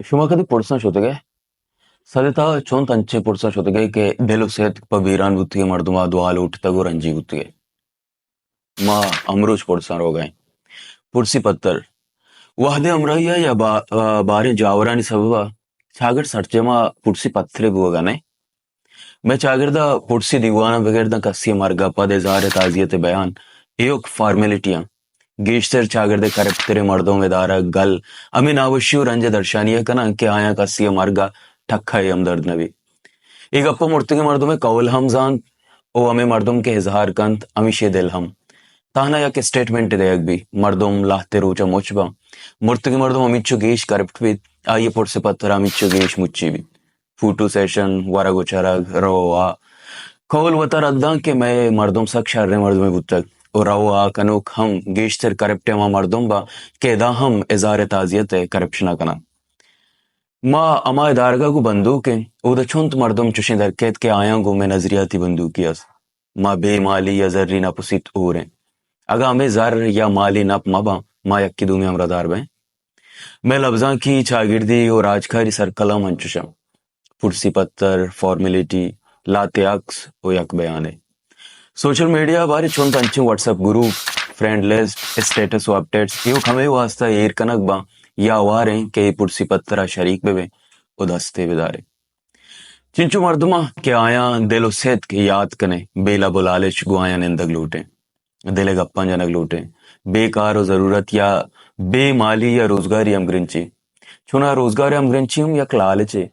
Shumakadi pursa shotige. Sadeta chon tanche pursa shotige ke delo set paviran buttige marduma dual uttego ranji buttige. Ma amruch pursa rogain. Pursi pattar. Wahde amraya ya bare jawarani sababa. Chagar sarchema pursi pattre buaga ne. मैं चागिरदा पुरसी दीवाना बगैर कस्सी मार्गा पद इज़ार ताज़ियत बयान एक फॉर्मेलिटियां गेश्तर चागिरदे करप्तरे मर्दों में दारा गल अमीन आवश्यक रंज दर्शानिया कना के आया कस्सी मार्गा ठक्का यम दर्द नबी एक अप्पा मुर्तके मर्दों में कौल हमजान ओ अमे मर्दों के इजहार कंत अमीशे दिल हम ताना या के स्टेटमेंट देयक भी मर्दों लाहते रोचा मोचबा मुर्तके मर्दों अमिच्चो गेश करप्ट भी आइए पुरसे पत्थर अमिच्चो गेश मुच्ची भी फूटू सेशन वरगुचरग रोआ कौल वतर अद्दा कि मैं मर्दों सक शर्रे मर्दों में बुतक और रोआ कनुक हम गेश्तर करप्टे मा मर्दों बा के दा हम इज़ार ताज़ियत करप्शना कना मा अमा इदारगा को बंदूक है उदा छुंत मर्दों चुशे दरकेत के आया गो में नजरियाती बंदूकी अस मा बेमाली या जर्री ना पुसित और हैं अगा हमें जर या माली नप मबा मा यक्की दूमी अमरदार बे मैं लफ्जा की चागिर्दी और राजखारी सरकला मंचुशम पुरसी पत्तर फॉर्मेलिटी लाते अक्स ओ यक बयान है सोशल मीडिया बारे चुन तंचे WhatsApp group friend list status व अपडेट्स यो खमे वास्ता एर कनक बा या वारे के पुरसी पत्तरा शरीक बेवे उदस्ते विदारे चिंचु मर्दमा के आया दिलो सेत के याद कने बेला बुलालिच गुआया निंदक लूटे दिले गप्पा जनक लूटे बेकार और जरूरत या बेमाली या रोजगारी अमग्रिंची चुना रोजगार अमग्रिंची या लालचे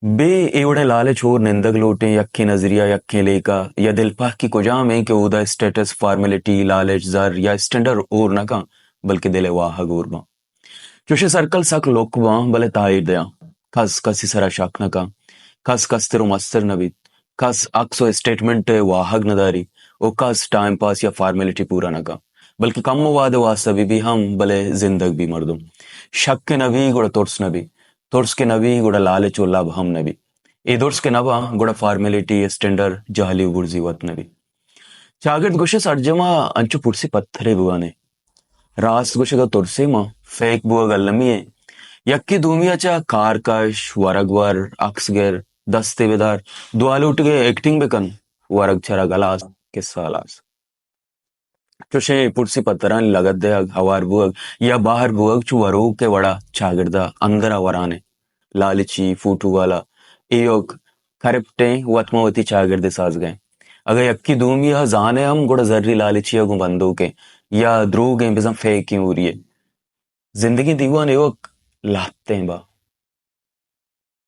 बे एवढे लाले छोर निंदक लोटे यक्खे नजरिया यक्खे लेका या दिलपाह की कुजाम है कि उदा स्टेटस फॉर्मेलिटी लालच जर या स्टैंडर्ड और नका बल्कि दिले वाह गोरबा चुशे सर्कल सक लोकबा बले ताइर दया कस कसी सरा शक नका कस कस तेरो मस्तर नबी कस अक्सो स्टेटमेंट वाहग नदारी ओ कस टाइम पास या फॉर्मेलिटी पूरा नका बल्कि कम वादे वास्ता भी हम बले जिंदग भी मर्दुम शक के नबी गुड़ा तोर्स नबी तोर्स के नबी गुड़ा लालच और लाभ हम नबी ए दोर्स के नबा गुड़ा फॉर्मेलिटी स्टैंडर्ड जहली गुर्जी वत नबी चागट गुशे सर्जमा अंचु पुरसी पत्थरे बुआने रास गुशे का तोर्से मा फेक बुआ गल्लमी है यक्की दूमिया चा कारकश वरगवर अक्सगर दस्ते बेदार दुआले उठ गए एक्टिंग बेकन वरग छरा गलास के सालास चुशे पुरसी पत्तरान लगत दे हवार बुअग या बाहर बुअग चु वरो के वड़ा चागिरदा अंदरा वराने लालची फूटू वाला एयोग करप्टे वतमवती चागिरदे साज गए अगर यक्की दूमिया जाने हम गुड़ा जर्री लालची अगु बंदो के या द्रोग हैं बिजम फेक की उरिये जिंदगी दीवान एवक लाते हैं बा